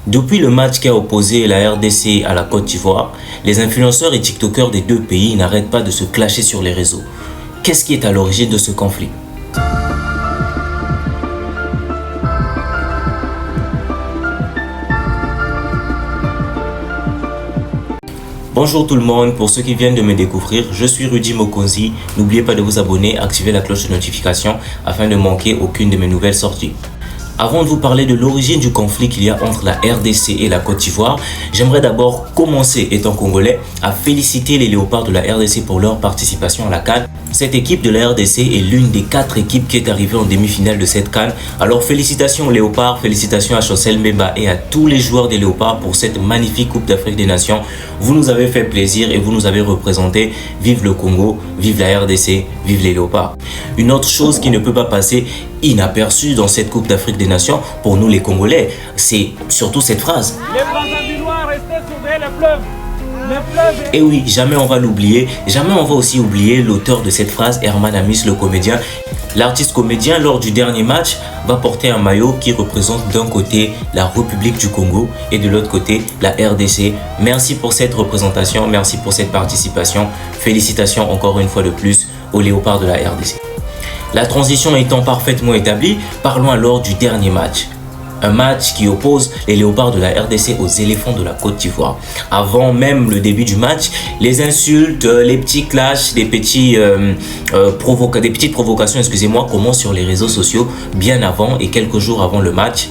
Depuis le match qui a opposé la RDC à la Côte d'Ivoire, les influenceurs et TikTokers des deux pays n'arrêtent pas de se clasher sur les réseaux. Qu'est-ce qui est à l'origine de ce conflit? Bonjour tout le monde, pour ceux qui viennent de me découvrir, je suis Rudy Mokonzi. N'oubliez pas de vous abonner, activer la cloche de notification afin de ne manquer aucune de mes nouvelles sorties. Avant de vous parler de l'origine du conflit qu'il y a entre la RDC et la Côte d'Ivoire, j'aimerais d'abord commencer, étant congolais, à féliciter les Léopards de la RDC pour leur participation à la CAN. Cette équipe de la RDC est l'une des 4 équipes qui est arrivée en demi-finale de cette CAN. Alors félicitations aux Léopards, félicitations à Chancel Mbemba et à tous les joueurs des Léopards pour cette magnifique Coupe d'Afrique des Nations. Vous nous avez fait plaisir et vous nous avez représenté. Vive le Congo, vive la RDC, vive les Léopards. Une autre chose qui ne peut pas passer inaperçue dans cette Coupe d'Afrique des Nations, pour nous les Congolais, c'est surtout cette phrase. Les Brazzavillois restaient surveiller le fleuve. Et oui, jamais on va l'oublier, jamais on va aussi oublier l'auteur de cette phrase, Herman Amis, le comédien. L'artiste comédien, lors du dernier match, va porter un maillot qui représente d'un côté la République du Congo et de l'autre côté la RDC. Merci pour cette représentation, merci pour cette participation. Félicitations encore une fois de plus aux Léopards de la RDC. La transition étant parfaitement établie, parlons alors du dernier match. Un match qui oppose les Léopards de la RDC aux éléphants de la Côte d'Ivoire. Avant même le début du match, les insultes, les petits clashs, des petites provocations, excusez-moi, commencent sur les réseaux sociaux bien avant et quelques jours avant le match.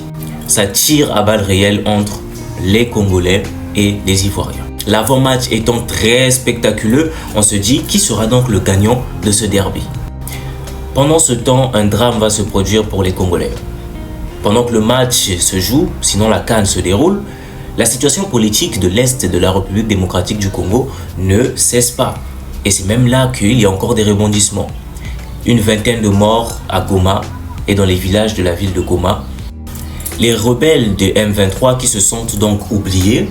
Ça tire à balles réelles entre les Congolais et les Ivoiriens. L'avant-match étant très spectaculaire, on se dit qui sera donc le gagnant de ce derby. Pendant ce temps, un drame va se produire pour les Congolais. Pendant que le match se joue, sinon la CAN se déroule, la situation politique de l'Est de la République démocratique du Congo ne cesse pas. Et c'est même là qu'il y a encore des rebondissements. Une vingtaine de morts à Goma et dans les villages de la ville de Goma. Les rebelles de M23 qui se sentent donc oubliés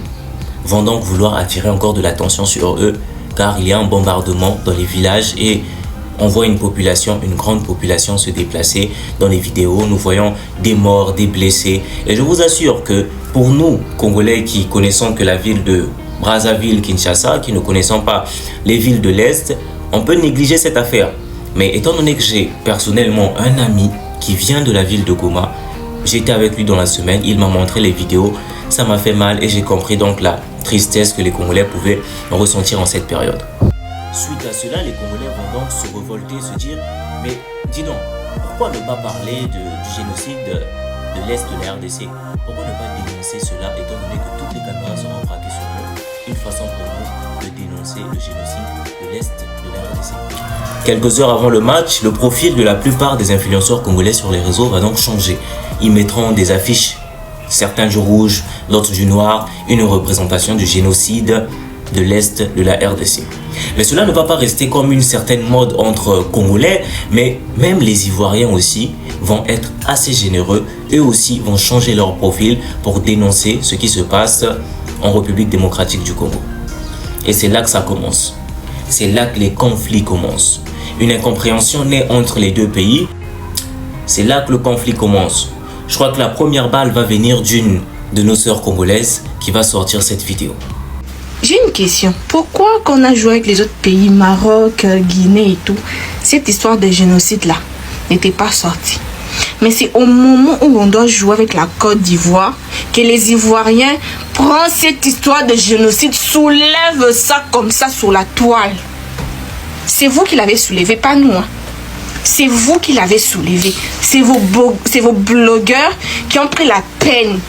vont donc vouloir attirer encore de l'attention sur eux car il y a un bombardement dans les villages et on voit une grande population se déplacer dans les vidéos. Nous voyons des morts, des blessés. Et je vous assure que pour nous, Congolais qui connaissons que la ville de Brazzaville, Kinshasa, qui ne connaissons pas les villes de l'Est, on peut négliger cette affaire. Mais étant donné que j'ai personnellement un ami qui vient de la ville de Goma, j'étais avec lui dans la semaine, il m'a montré les vidéos, ça m'a fait mal et j'ai compris donc la tristesse que les Congolais pouvaient ressentir en cette période. Suite à cela, les Congolais vont donc se révolter et se dire « Mais dis donc, pourquoi ne pas parler du génocide de l'Est de la RDC? Pourquoi ne pas dénoncer cela étant donné que toutes les caméras seront braquées sur nous? Une façon pour nous de dénoncer le génocide de l'Est de la RDC. » Quelques heures avant le match, le profil de la plupart des influenceurs congolais sur les réseaux va donc changer. Ils mettront des affiches, certains du rouge, d'autres du noir, une représentation du génocide de l'Est de la RDC. Mais cela ne va pas rester comme une certaine mode entre Congolais, mais même les Ivoiriens aussi vont être assez généreux. Eux aussi vont changer leur profil pour dénoncer ce qui se passe en République démocratique du Congo. Et c'est là que ça commence. C'est là que les conflits commencent. Une incompréhension naît entre les deux pays. C'est là que le conflit commence. Je crois que la première balle va venir d'une de nos sœurs congolaises qui va sortir cette vidéo. J'ai une question. Pourquoi quand on a joué avec les autres pays, Maroc, Guinée et tout, cette histoire de génocide-là n'était pas sortie? Mais c'est au moment où on doit jouer avec la Côte d'Ivoire que les Ivoiriens prennent cette histoire de génocide, soulèvent ça comme ça sur la toile. C'est vous qui l'avez soulevé, pas nous. Hein. C'est vous qui l'avez soulevé. C'est vos blogueurs qui ont pris la peine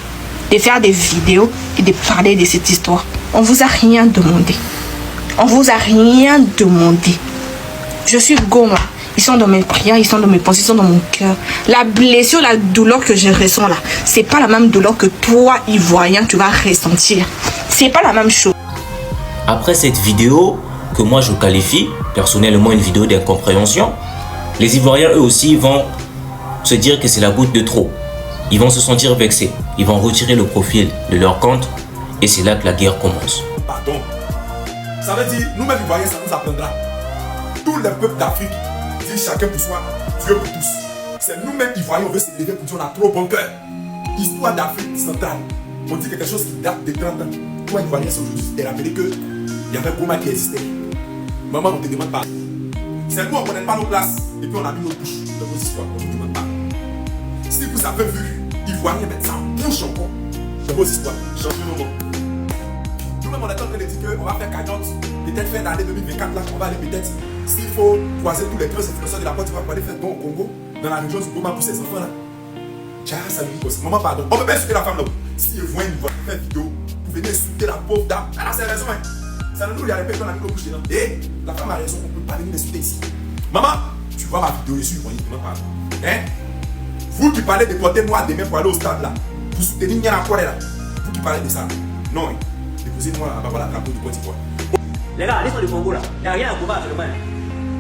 de faire des vidéos et de parler de cette histoire. On vous a rien demandé. On vous a rien demandé. Je suis Goma. Ils sont dans mes prières, ils sont dans mes pensées, ils sont dans mon cœur. La blessure, la douleur que je ressens là, c'est pas la même douleur que toi, Ivoirien, tu vas ressentir. C'est pas la même chose. Après cette vidéo, que moi je qualifie personnellement une vidéo d'incompréhension, les Ivoiriens eux aussi vont se dire que c'est la goutte de trop. Ils vont se sentir vexés. Ils vont retirer le profil de leur compte. Et c'est là que la guerre commence. Pardon. Ça veut dire, nous-mêmes Ivoiriens, ça nous apprendra. Tous les peuples d'Afrique disent chacun pour soi, Dieu pour tous. C'est nous-mêmes Ivoiriens, on veut se lever pour dire on a trop bon cœur. Histoire d'Afrique centrale. On dit quelque chose qui date de 30 ans. Toi, Ivoirien, c'est aujourd'hui. T'es rappelé qu'il y avait Goma qui existait. Maman, on ne te demande pas. C'est nous, on ne connaît pas nos places. Et puis on a mis nos bouches dans nos histoires. On ne te demande pas. Si vous avez vu Ivoirien mettre sa bouche encore dans vos histoires, changez nos noms. Nous-mêmes, on est en train de dire qu'on va faire cagnotte. Peut-être fin d'année 2024, là, on va aller peut-être, s'il faut croiser tous les grands influenceurs de la Côte d'Ivoire pour aller faire don au Congo, dans la région du Goma pour ces enfants-là. Tiens, ça lui pose. Maman, pardon. On peut pas insulter la femme là. Si vous voyez une faire vidéo, vous venez insulter la pauvre dame. Elle a ses raisons, hein. Ça nous, il y a répété, on a mis nos bouches dedans. Et la femme a raison, on ne peut pas venir insulter ici. Maman, tu vois ma vidéo ici, vous voyez, pardon. Hein? Vous qui parlez de porter noir demain pour aller au stade là, vous soutenez Nian Akware là. Vous qui parlez de ça. Non, hein. Déposez-moi là, voilà, la drapeau du Côte d'Ivoire. Les gars, allez sur le Congo là. Il n'y a rien à Goma actuellement.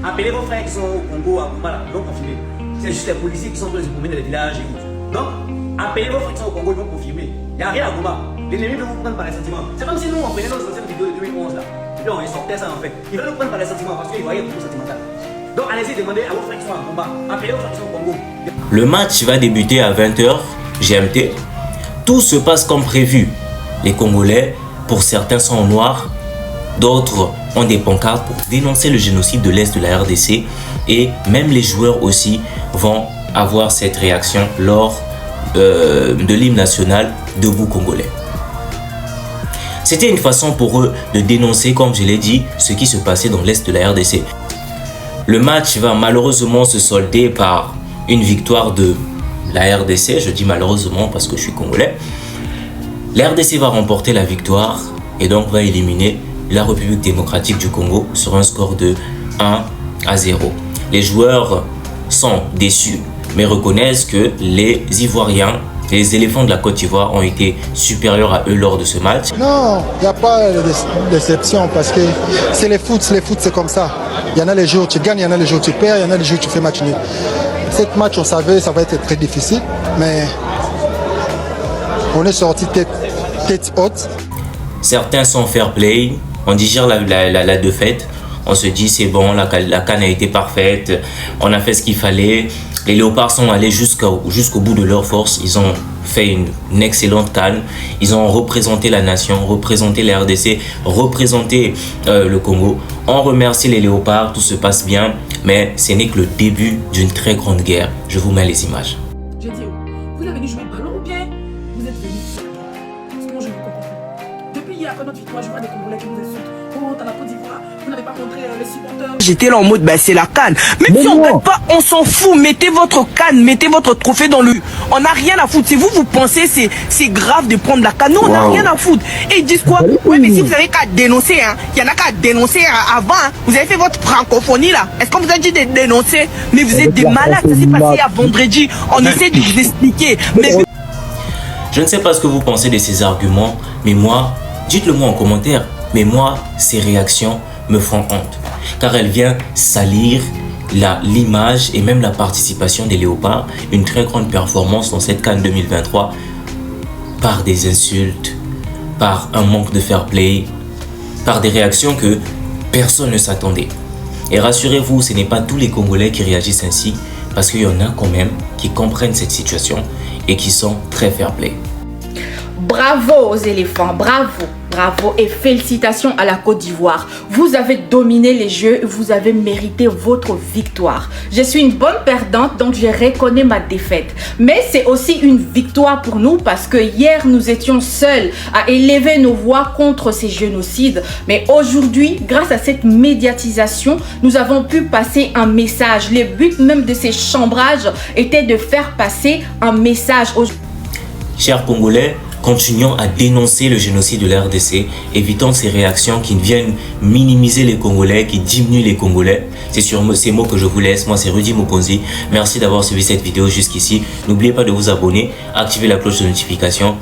Appelez vos frères qui sont au Congo, à Goma là. Ils vont confirmer. C'est juste les policiers qui sont en train de se promener dans les villages et tout. Donc, appelez vos frères qui sont au Congo, ils vont confirmer. Il n'y a rien à Goma. L'ennemi veut vous prendre par les sentiments. C'est comme si nous on prenait notre ancienne vidéo de 2011 là. Et puis on sortait ça en fait. Ils veulent nous prendre par les sentiments parce qu'ils voyaient tout sentimental. Donc allez-y, demandez à vos frères qui sont à Goma. Appelez vos frères qui sont au Congo. Le match va débuter à 20h GMT. Tout se passe comme prévu. Les Congolais, pour certains, sont en noir. D'autres ont des pancartes pour dénoncer le génocide de l'Est de la RDC. Et même les joueurs aussi vont avoir cette réaction lors de l'hymne national Debout Congolais. C'était une façon pour eux de dénoncer, comme je l'ai dit, ce qui se passait dans l'Est de la RDC. Le match va malheureusement se solder par une victoire de la RDC. Je dis malheureusement parce que je suis congolais. La RDC va remporter la victoire et donc va éliminer la République démocratique du Congo sur un score de 1-0. Les joueurs sont déçus, mais reconnaissent que les Ivoiriens, les éléphants de la Côte d'Ivoire ont été supérieurs à eux lors de ce match. Non, il n'y a pas de déception parce que c'est les foot c'est comme ça. Il y en a les jours où tu gagnes, il y en a les jours où tu perds, il y en a les jours où tu fais match nul. Cette match, on savait ça va être très difficile, mais on est sorti tête haute. Certains sont fair play, on digère la défaite, on se dit c'est bon, la CAN a été parfaite, on a fait ce qu'il fallait. Les Léopards sont allés jusqu'au bout de leur force, ils ont fait une excellente CAN, ils ont représenté la nation, représenté la RDC, représenté le Congo. On remercie les Léopards, tout se passe bien, mais ce n'est que le début d'une très grande guerre. Je vous mets les images. Je dis, vous êtes venu jouer le ballon ou bien vous êtes venu faire la guerre? Parce que moi je ne comprends plus. Depuis hier, après notre victoire, je vois des Congolais qui nous insultent. Oh, t'as la Côte d'Ivoire, vous n'avez pas montré les supporters. J'étais là en mode, c'est la CAN. Même si on ne gagne pas, on s'en fout. Mettez votre CAN, mettez votre trophée dans le. On n'a rien à foutre. Si vous pensez c'est grave de prendre la CAN, nous, on n'a rien à foutre. Et ils disent quoi? Oui, mais si vous avez qu'à dénoncer, hein, il y en a qu'à dénoncer avant. Hein. Vous avez fait votre francophonie là. Est-ce qu'on vous a dit de dénoncer? Mais vous êtes des malades. Ça s'est passé à vendredi. On essaie de vous expliquer. Mais... Je ne sais pas ce que vous pensez de ces arguments, mais moi, dites-le moi en commentaire. Mais moi, ces réactions me font honte, car elles viennent salir l'image et même la participation des Léopards, une très grande performance dans cette CAN 2023, par des insultes, par un manque de fair play, par des réactions que personne ne s'attendait. Et rassurez-vous, ce n'est pas tous les Congolais qui réagissent ainsi, parce qu'il y en a quand même qui comprennent cette situation et qui sont très fair play. Bravo aux éléphants, bravo, bravo et félicitations à la Côte d'Ivoire. Vous avez dominé les jeux et vous avez mérité votre victoire. Je suis une bonne perdante, donc je reconnais ma défaite. Mais c'est aussi une victoire pour nous parce que hier, nous étions seuls à élever nos voix contre ces génocides. Mais aujourd'hui, grâce à cette médiatisation, nous avons pu passer un message. Le but même de ces chambrages était de faire passer un message aux... Chers Congolais, continuons à dénoncer le génocide de la RDC, évitons ces réactions qui viennent minimiser les Congolais, qui diminuent les Congolais. C'est sur ces mots que je vous laisse. Moi, c'est Rudy Mokonzi. Merci d'avoir suivi cette vidéo jusqu'ici. N'oubliez pas de vous abonner, activer la cloche de notification.